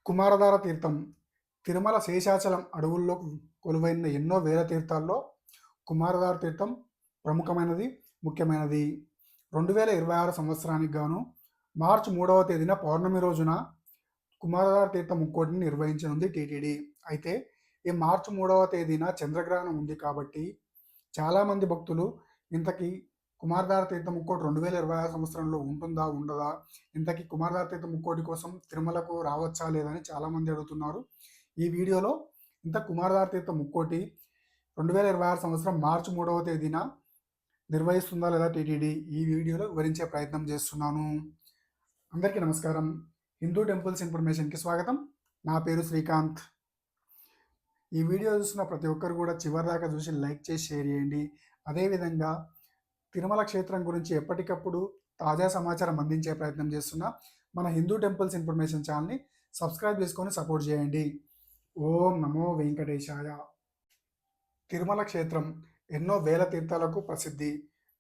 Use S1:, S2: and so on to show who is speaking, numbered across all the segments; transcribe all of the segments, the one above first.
S1: కుమారధార తీర్థం తిరుమల శేషాచలం అడవుల్లో కొలువైన ఎన్నో వేల తీర్థాల్లో కుమారధార తీర్థం ప్రముఖమైనది, ముఖ్యమైనది. 2026 సంవత్సరానికి గాను మార్చి 3వ తేదీన పౌర్ణమి రోజున కుమారధార తీర్థం ముక్కోటిని నిర్వహించనుంది టీటీడీ. అయితే ఈ మార్చి 3వ తేదీన చంద్రగ్రహణం ఉంది కాబట్టి చాలామంది భక్తులు ఇంతకీ కుమారధార తీర్థం ముక్కోటి 2026 సంవత్సరంలో ఉంటుందా? ఉండదా? ఇంతకీ కుమారధార తీర్థం ముక్కోటి కోసం తిరుమలకు రావచ్చా? లేదా? అని చాలామంది అడుగుతున్నారు. ఈ వీడియోలో కుమారధార తీర్థం ముక్కోటి 2026 సంవత్సరం మార్చి 3వ తేదీన నిర్వహిస్తుందా లేదా టీటీడీ ఈ వీడియోలో వివరించే ప్రయత్నం చేస్తున్నాను. అందరికీ నమస్కారం. హిందూ టెంపుల్స్ ఇన్ఫర్మేషన్కి స్వాగతం. నా పేరు శ్రీకాంత్. ఈ వీడియో చూసిన ప్రతి ఒక్కరు కూడా చివరిదాకా చూసి లైక్ చేసి షేర్ చేయండి. అదేవిధంగా తిరుమల క్షేత్రం గురించి ఎప్పటికప్పుడు తాజా సమాచారం అందించే ప్రయత్నం చేస్తున్న మన హిందూ టెంపుల్స్ ఇన్ఫర్మేషన్ ఛానల్ని సబ్స్క్రైబ్ చేసుకొని సపోర్ట్ చేయండి. ఓం నమో వెంకటేశాయ. తిరుమల క్షేత్రం ఎన్నో వేల తీర్థాలకు ప్రసిద్ధి.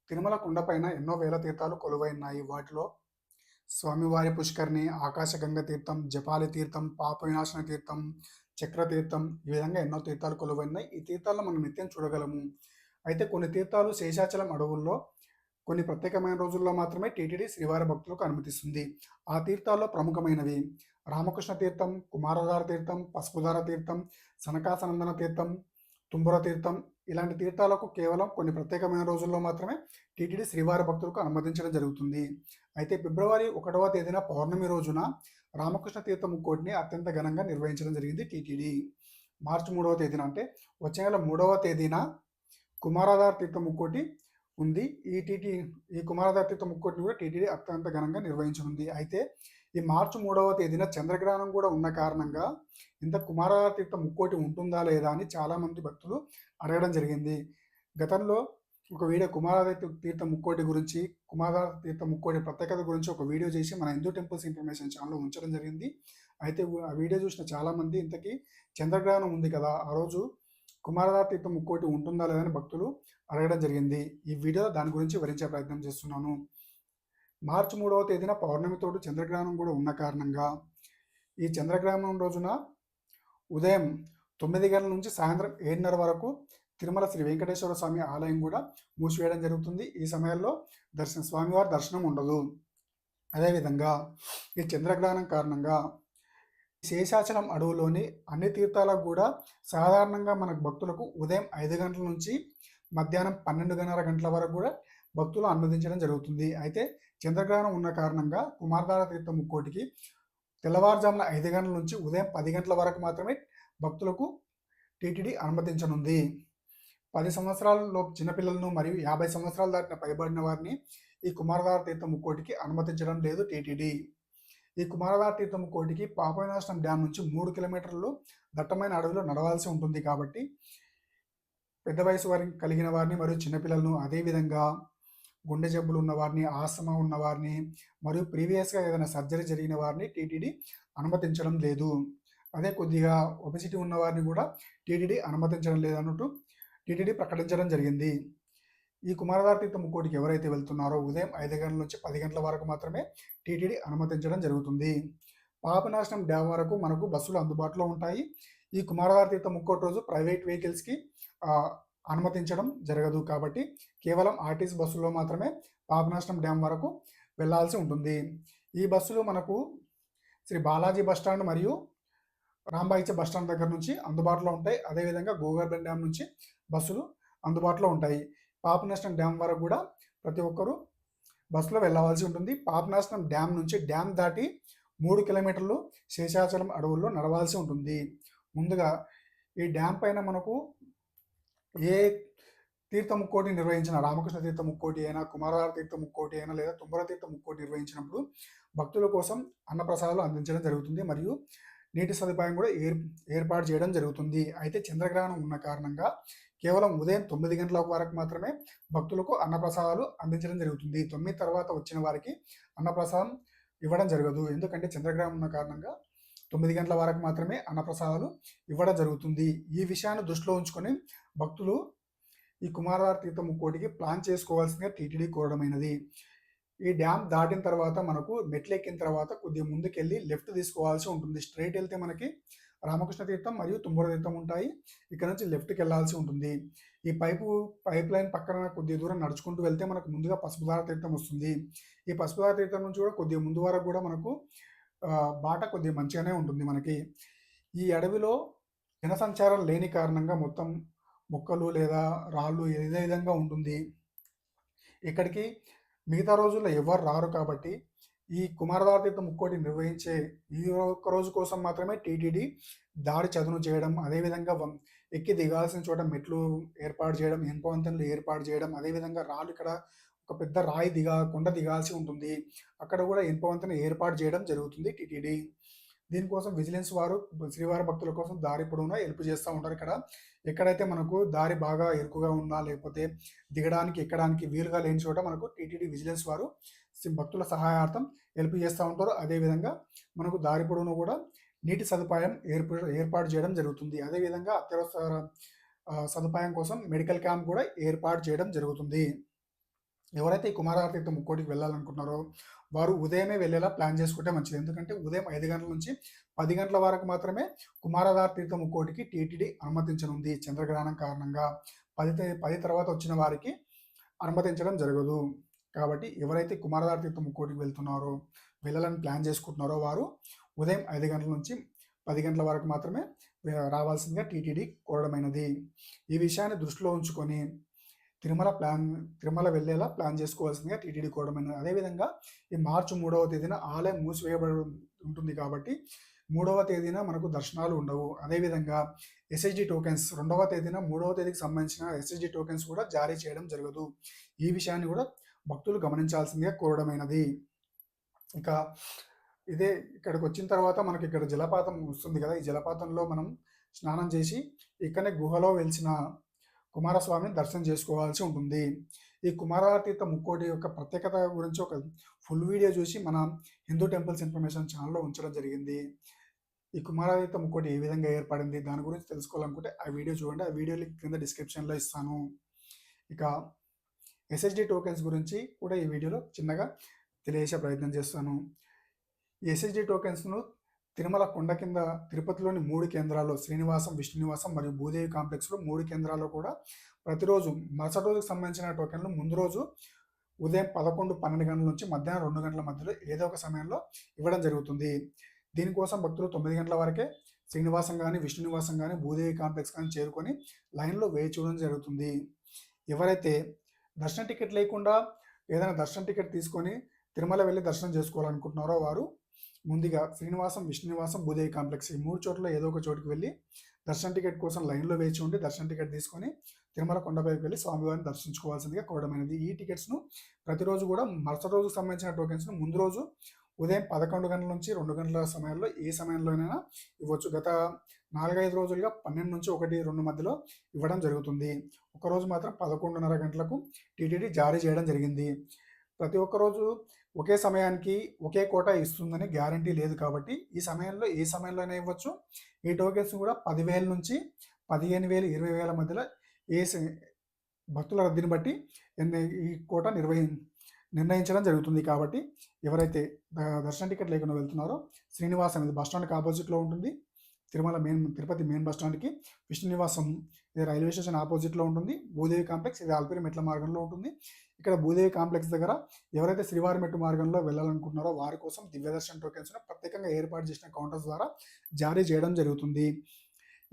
S1: తిరుమల కొండపైన ఎన్నో వేల తీర్థాలు కొలువైనాయి. వాటిలో స్వామివారి పుష్కరిణి, ఆకాశగంగ తీర్థం, జపాలి తీర్థం, పాప వినాశన తీర్థం, చక్ర తీర్థం, ఈ విధంగా ఎన్నో తీర్థాలు కొలువైనాయి. ఈ తీర్థాల్లో మనం నిత్యం చూడగలము. అయితే కొన్ని తీర్థాలు శేషాచలం అడవుల్లో కొన్ని ప్రత్యేకమైన రోజుల్లో మాత్రమే టీటీడీ శ్రీవారి భక్తులకు అనుమతిస్తుంది. ఆ తీర్థాల్లో ప్రముఖమైనవి రామకృష్ణ తీర్థం, కుమారధార తీర్థం, పసుపుధార తీర్థం, సనకాసనందన తీర్థం, తుంబుర తీర్థం. ఇలాంటి తీర్థాలకు కేవలం కొన్ని ప్రత్యేకమైన రోజుల్లో మాత్రమే టీటీడీ శ్రీవారి భక్తులకు అనుమతించడం జరుగుతుంది. అయితే ఫిబ్రవరి 1వ తేదీన పౌర్ణమి రోజున రామకృష్ణ తీర్థ ముక్కోటిని అత్యంత ఘనంగా నిర్వహించడం జరిగింది టీటీడీ. మార్చి 3వ తేదీన అంటే వచ్చే నెల 3వ తేదీన కుమారధార తీర్థ ముక్కోటి ఉంది. ఈ కుమారధార తీర్థ ముక్కోటిని కూడా టీటీడీ అత్యంత ఘనంగా నిర్వహించనుంది. అయితే ఈ మార్చి 3వ తేదీన చంద్రగ్రహణం కూడా ఉన్న కారణంగా కుమారధార తీర్థ ముక్కోటి ఉంటుందా లేదా అని చాలామంది భక్తులు అడగడం జరిగింది. గతంలో ఒక వీడియో కుమారధార తీర్థ ముక్కోటి గురించి, కుమారధార తీర్థ ముక్కోటి ప్రత్యేకత గురించి ఒక వీడియో చేసి మన హిందూ టెంపుల్స్ ఇన్ఫర్మేషన్ ఛానల్లో ఉంచడం జరిగింది. అయితే ఆ వీడియో చూసిన చాలామంది చంద్రగ్రహణం ఉంది కదా, ఆ రోజు కుమారధార తీర్థం ముక్కోటి ఉంటుందా లేదని భక్తులు అడగడం జరిగింది. ఈ వీడియో దాని గురించి వివరించే ప్రయత్నం చేస్తున్నాను. మార్చి 3వ తేదీన పౌర్ణమితోటి చంద్రగ్రహణం కూడా ఉన్న కారణంగా ఈ చంద్రగ్రహణం రోజున ఉదయం 9 గంటల నుంచి సాయంత్రం 7:30 వరకు తిరుమల శ్రీ వెంకటేశ్వర స్వామి ఆలయం కూడా మూసివేయడం జరుగుతుంది. ఈ సమయంలో స్వామివారి దర్శనం ఉండదు. అదేవిధంగా ఈ చంద్రగ్రహణం కారణంగా శేషాచలం అడవులోని అన్ని తీర్థాలకు కూడా సాధారణంగా మన భక్తులకు ఉదయం 5 గంటల నుంచి మధ్యాహ్నం 12:30 గంటల వరకు కూడా భక్తులు అనుమతించడం జరుగుతుంది. అయితే చంద్రగ్రహణం ఉన్న కారణంగా కుమారధార తీర్థ ముక్కోటికి తెల్లవారుజామున 5 గంటల నుంచి ఉదయం 10 గంటల వరకు మాత్రమే భక్తులకు టీటీడీ అనుమతించనుంది. 10 సంవత్సరాలలోపు చిన్నపిల్లలను మరియు 50 సంవత్సరాలు దాటిన పైబడిన వారిని ఈ కుమారధార తీర్థ ముక్కోటికి అనుమతించడం లేదు టీటీడీ. ఈ కుమారధార తీర్థ ముక్కోటికి పాప వినాశనం డ్యామ్ నుంచి 3 కిలోమీటర్లు దట్టమైన అడవిలో నడవాల్సి ఉంటుంది. కాబట్టి పెద్ద వయసు వారిని కలిగిన వారిని మరియు చిన్నపిల్లలను, అదేవిధంగా గుండె జబ్బులు ఉన్నవారిని, ఆస్తమా ఉన్నవారిని మరియు ప్రీవియస్గా ఏదైనా సర్జరీ జరిగిన వారిని టీటీడీ అనుమతించడం లేదు. అదే కొద్దిగా ఒబెసిటీ ఉన్న వారిని కూడా టీటీడీ అనుమతించడం లేదన్నట్టు టీటీడీ ప్రకటించడం జరిగింది. ఈ కుమారధార తీర్థ ముక్కోటికి ఎవరైతే వెళ్తున్నారో ఉదయం 5 గంటల నుంచి 10 గంటల వరకు మాత్రమే టీటీడీ అనుమతించడం జరుగుతుంది. పాపనాశనం డ్యామ్ వరకు మనకు బస్సులు అందుబాటులో ఉంటాయి. ఈ కుమారధార తీర్థ ముక్కోటి రోజు ప్రైవేట్ వెహికల్స్కి అనుమతించడం జరగదు. కాబట్టి కేవలం ఆర్టీసీ బస్సుల్లో మాత్రమే పాపనాశనం డ్యామ్ వరకు వెళ్లాల్సి ఉంటుంది. ఈ బస్సులు మనకు శ్రీ బాలాజీ బస్టాండ్ మరియు రాంబాయిచ బస్టాండ్ దగ్గర నుంచి అందుబాటులో ఉంటాయి. అదేవిధంగా గోగర్భన్ డ్యామ్ నుంచి బస్సులు అందుబాటులో ఉంటాయి. పాపనాశనం డ్యామ్ వరకు కూడా ప్రతి ఒక్కరూ బస్సులో వెళ్ళవలసి ఉంటుంది. పాపనాశనం డ్యామ్ నుంచి డ్యామ్ దాటి 3 కిలోమీటర్లు శేషాచలం అడవుల్లో నడవాల్సి ఉంటుంది. ముందుగా ఈ డ్యామ్ పైన మనకు ఏ తీర్థ ముక్కోటి నిర్వహించిన రామకృష్ణ తీర్థ ముక్కోటి అయినా, కుమారధార తీర్థ ముక్కోటి అయినా లేదా తుంబర తీర్థ ముక్కోటి నిర్వహించినప్పుడు భక్తుల కోసం అన్నప్రసాదాలు అందించడం జరుగుతుంది మరియు నీటి సదుపాయం కూడా ఏర్పాటు చేయడం జరుగుతుంది. అయితే చంద్రగ్రహణం ఉన్న కారణంగా కేవలం ఉదయం 9 గంటల వరకు మాత్రమే భక్తులకు అన్నప్రసాదాలు అందించడం జరుగుతుంది. 9 తర్వాత వచ్చిన వారికి అన్నప్రసాదం ఇవ్వడం జరగదు. ఎందుకంటే చంద్రగ్రహణం ఉన్న కారణంగా 9 గంటల వరకు మాత్రమే అన్నప్రసాదాలు ఇవ్వడం జరుగుతుంది. ఈ విషయాన్ని దృష్టిలో ఉంచుకొని భక్తులు ఈ కుమారధార తీర్థ ముక్కోటికి ప్లాన్ చేసుకోవాల్సిందిగా టీటీడీ కోరడమైనది. ఈ డ్యామ్ దాటిన తర్వాత మనకు మెట్లెక్కిన తర్వాత కొద్దిగా ముందుకెళ్ళి లెఫ్ట్ తీసుకోవాల్సి ఉంటుంది. స్ట్రెయిట్ వెళ్తే మనకి రామకృష్ణ తీర్థం మరియు తుమ్మూరు తీర్థం ఉంటాయి. ఇక్కడ నుంచి లెఫ్ట్కి వెళ్ళాల్సి ఉంటుంది. ఈ పైప్ లైన్ పక్కన కొద్ది దూరం నడుచుకుంటూ వెళ్తే మనకు ముందుగా పసుపుదార తీర్థం వస్తుంది. ఈ పసుపుదార తీర్థం నుంచి కూడా కొద్దిగా ముందు వరకు కూడా మనకు బాట కొద్దిగా మంచిగానే ఉంటుంది మనకి. ఈ అడవిలో జనసంచారం లేని కారణంగా మొత్తం మొక్కలు లేదా రాళ్ళు ఏదే విధంగా ఉంటుంది. ఇక్కడికి మిగతా రోజుల్లో ఎవరు రారు కాబట్టి ఈ కుమారధార తీర్థం ముక్కోటి నిర్వహించే ఈ ఒక్క రోజు కోసం మాత్రమే టీటీడీ దారి చదును చేయడం, అదేవిధంగా ఎక్కి దిగాల్సిన చోట మెట్లు ఏర్పాటు చేయడం, ఇనుప వంతెనలు ఏర్పాటు చేయడం, అదేవిధంగా రాళ్ళు ఇక్కడ ఒక పెద్ద రాయి కొండ దిగాల్సి ఉంటుంది. అక్కడ కూడా ఇనుప వంతెన ఏర్పాటు చేయడం జరుగుతుంది టీటీడీ. దీనికోసం విజిలెన్స్ వారు శ్రీవారి భక్తుల కోసం దారి పొడవునా హెల్ప్ చేస్తూ ఉంటారు. ఇక్కడ ఎక్కడైతే మనకు దారి బాగా ఇరుకుగా ఉన్నా లేకపోతే దిగడానికి ఎక్కడానికి వీలుగా లేని చోట మనకు టీటీడీ విజిలెన్స్ వారు భక్తుల సహాయార్థం హెల్ప్ చేస్తూ ఉంటారు. అదేవిధంగా మనకు దారి పొడవును కూడా నీటి సదుపాయం ఏర్పాటు చేయడం జరుగుతుంది. అదేవిధంగా అత్యవసర సదుపాయం కోసం మెడికల్ క్యాంప్ కూడా ఏర్పాటు చేయడం జరుగుతుంది. ఎవరైతే ఈ కుమారధార తీర్థం ముక్కోటికి వెళ్ళాలనుకుంటున్నారో వారు ఉదయమే వెళ్ళేలా ప్లాన్ చేసుకుంటే మంచిది. ఎందుకంటే ఉదయం 5 గంటల నుంచి 10 గంటల వరకు మాత్రమే కుమారధార తీర్థం ముక్కోటికి టీటీడీ అనుమతించనుంది. చంద్రగ్రహణం కారణంగా 10 తర్వాత వచ్చిన వారికి అనుమతించడం జరగదు. కాబట్టి ఎవరైతే కుమారధార తీర్థం ముక్కోటికి వెళ్ళాలని ప్లాన్ చేసుకుంటున్నారో వారు ఉదయం 5 గంటల నుంచి 10 గంటల వరకు మాత్రమే రావాల్సిందిగా టీటీడీ కోరడమైనది. ఈ విషయాన్ని దృష్టిలో ఉంచుకొని తిరుమల వెళ్ళేలా ప్లాన్ చేసుకోవాల్సిందిగా టీటీడీ కోరడమైనది. అదేవిధంగా ఈ మార్చి 3వ తేదీన ఆలయం మూసివేయబడి ఉంటుంది కాబట్టి 3వ తేదీన మనకు దర్శనాలు ఉండవు. అదేవిధంగా ఎస్ఎస్డి టోకెన్స్ 2వ తేదీన 3వ తేదీకి సంబంధించిన ఎస్ఎస్డి టోకెన్స్ కూడా జారీ చేయడం జరగదు. ఈ విషయాన్ని కూడా భక్తులు గమనించాల్సిందిగా కోరడమైనది. ఇక ఇక్కడికి వచ్చిన తర్వాత మనకి ఇక్కడ జలపాతం వస్తుంది కదా, ఈ జలపాతంలో మనం స్నానం చేసి ఇక్కడనే గుహలో వెలిసిన కుమారస్వామిని దర్శనం చేసుకోవాల్సి ఉంటుంది. ఈ కుమారధార తీర్థ ముక్కోటి యొక్క ప్రత్యేకత గురించి ఒక ఫుల్ వీడియో చూసి మన హిందూ టెంపుల్స్ ఇన్ఫర్మేషన్ ఛానల్లో ఉంచడం జరిగింది. ఈ కుమారధార తీర్థ ముక్కోటి ఏ విధంగా ఏర్పడింది దాని గురించి తెలుసుకోవాలనుకుంటే ఆ వీడియో చూడండి. ఆ వీడియో లింక్ కింద డిస్క్రిప్షన్లో ఇస్తాను. ఇక ఎస్ఎస్డి టోకెన్స్ గురించి కూడా ఈ వీడియోలో చిన్నగా తెలియజేసే ప్రయత్నం చేస్తాను. ఈ ఎస్ఎస్డి టోకెన్స్ను తిరుమల కొండ కింద తిరుపతిలోని 3 కేంద్రాల్లో శ్రీనివాసం, విష్ణునివాసం మరియు భూదేవి కాంప్లెక్స్లో 3 కేంద్రాల్లో కూడా ప్రతిరోజు మరుసటి రోజుకు సంబంధించిన టోకెన్లు ముందు రోజు ఉదయం 11-12 గంటల నుంచి మధ్యాహ్నం 2 గంటల మధ్యలో ఏదో ఒక సమయంలో ఇవ్వడం జరుగుతుంది. దీనికోసం భక్తులు 9 గంటల వరకే శ్రీనివాసం కానీ, విష్ణునివాసం కానీ, భూదేవి కాంప్లెక్స్ కానీ చేరుకొని లైన్లో వేచి చూడడం జరుగుతుంది. ఎవరైతే దర్శన టికెట్ లేకుండా ఏదైనా దర్శన టికెట్ తీసుకొని తిరుమల వెళ్ళి దర్శనం చేసుకోవాలనుకుంటున్నారో వారు ముందుగా శ్రీనివాసం, విష్ణునివాసం, భూదేవి కాంప్లెక్స్ ఈ 3 చోట్ల ఏదో ఒక చోటుకి వెళ్ళి దర్శన టికెట్ కోసం లైన్లో వేచి ఉండి దర్శన టికెట్ తీసుకొని తిరుమల కొండపైకి వెళ్ళి స్వామివారిని దర్శించుకోవాల్సిందిగా కోరడమైనది. ఈ టికెట్స్ను ప్రతిరోజు కూడా మరుసటి రోజుకు సంబంధించిన టోకెన్స్ను ముందు రోజు ఉదయం 11 గంటల నుంచి 2 గంటల సమయంలో ఏ సమయంలోనైనా ఇవ్వచ్చు. గత 4-5 రోజులుగా 12 నుంచి 1-2 మధ్యలో ఇవ్వడం జరుగుతుంది. ఒకరోజు మాత్రం 11:30 గంటలకు టీటీడీ జారీ చేయడం జరిగింది. ప్రతి ఒక్క రోజు ఒకే సమయానికి ఒకే కోటా ఇస్తుందని గ్యారంటీ లేదు కాబట్టి ఈ సమయంలో ఏ సమయంలోనే ఇవ్వచ్చు. ఈ టోకెన్స్ కూడా 10,000 నుంచి 15,000, 20,000 మధ్యలో భక్తుల రద్దీని బట్టి ఈ కోటా నిర్ణయించడం జరుగుతుంది. కాబట్టి ఎవరైతే దర్శన టికెట్ లేకుండా వెళ్తున్నారో శ్రీనివాసం ఇది బస్టాండ్కి ఆపోజిట్లో ఉంటుంది. తిరుపతి మెయిన్ బస్టాండ్కి విష్ణునివాసం ఇది రైల్వే స్టేషన్ ఆపోజిట్లో ఉంటుంది. భూదేవి కాంప్లెక్స్ ఇది అలిపిరి మెట్ల మార్గంలో ఉంటుంది. ఇక్కడ భూదేవి కాంప్లెక్స్ దగ్గర ఎవరైతే శ్రీవారి మెట్టు మార్గంలో వెళ్ళాలనుకుంటున్నారో వారి కోసం దివ్యదర్శన టోకెన్స్ను ప్రత్యేకంగా ఏర్పాటు చేసిన కౌంటర్స్ ద్వారా జారీ చేయడం జరుగుతుంది.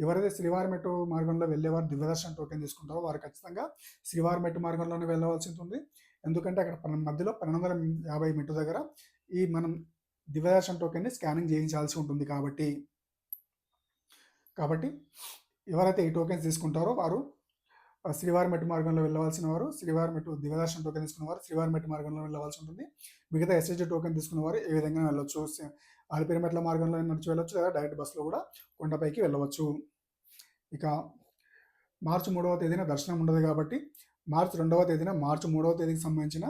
S1: ఎవరైతే శ్రీవారి మెట్టు మార్గంలో వెళ్ళేవారు దివ్యదర్శన టోకెన్ తీసుకుంటారో వారు ఖచ్చితంగా శ్రీవారి మెట్టు మార్గంలోనే వెళ్ళవలసి ఉంటుంది. ఎందుకంటే అక్కడ మధ్యలో 1250 మెట్టు దగ్గర మనం దివ్యదర్శన టోకెన్ని స్కానింగ్ చేయించాల్సి ఉంటుంది. కాబట్టి ఎవరైతే ఈ టోకెన్స్ తీసుకుంటారో వారు శ్రీవారి మెట్టు మార్గంలో వెళ్ళవలసిన వారు శ్రీవారి మెట్టు దివ్యదర్శన టోకెన్ తీసుకున్న వారు శ్రీవారి మెట్టు మార్గంలో వెళ్ళవలసి ఉంటుంది. మిగతా ఎస్ఎస్డి టోకెన్ తీసుకున్న వారు ఏ విధంగా వెళ్ళవచ్చు, అలిపిరి మెట్ల మార్గంలో నడిచి వెళ్ళవచ్చు లేదా డైరెక్ట్ బస్సులో కూడా కొండపైకి వెళ్ళవచ్చు. ఇక మార్చి 3వ తేదీన దర్శనం ఉండదు కాబట్టి మార్చి 2వ తేదీన మార్చి 3వ తేదీకి సంబంధించిన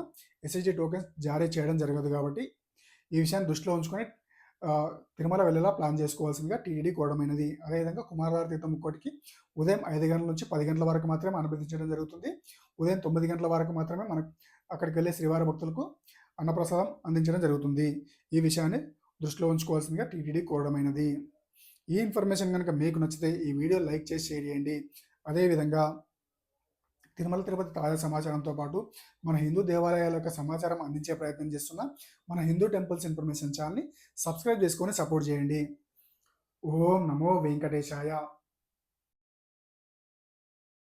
S1: ఎస్ఎస్డి టోకెన్స్ జారీ చేయడం జరగదు. కాబట్టి ఈ విషయాన్ని దృష్టిలో ఉంచుకొని తిరుమల వెళ్ళేలా ప్లాన్ చేసుకోవాల్సిందిగా టీటీడీ కోరడమైనది. అదేవిధంగా కుమారధార తీర్థం ముక్కోటికి ఉదయం 5 గంటల నుంచి 10 గంటల వరకు మాత్రమే అనుమతించడం జరుగుతుంది. ఉదయం 9 గంటల వరకు మాత్రమే మనకు అక్కడికి వెళ్ళే శ్రీవారి భక్తులకు అన్నప్రసాదం అందించడం జరుగుతుంది. ఈ విషయాన్ని దృష్టిలో ఉంచుకోవాల్సిందిగా టీటీడీ కోరడమైనది. ఈ ఇన్ఫర్మేషన్ కనుక మీకు నచ్చితే ఈ వీడియో లైక్ చేసి షేర్ చేయండి. అదేవిధంగా తిరుమల తిరుపతి తాజా సమాచారంతో పాటు మన హిందూ దేవాలయాల యొక్క సమాచారం అందించే ప్రయత్నం చేస్తున్న మన హిందూ టెంపుల్స్ ఇన్ఫర్మేషన్ ఛానల్ని సబ్స్క్రైబ్ చేసుకొని సపోర్ట్ చేయండి. ఓం నమో వెంకటేశాయ.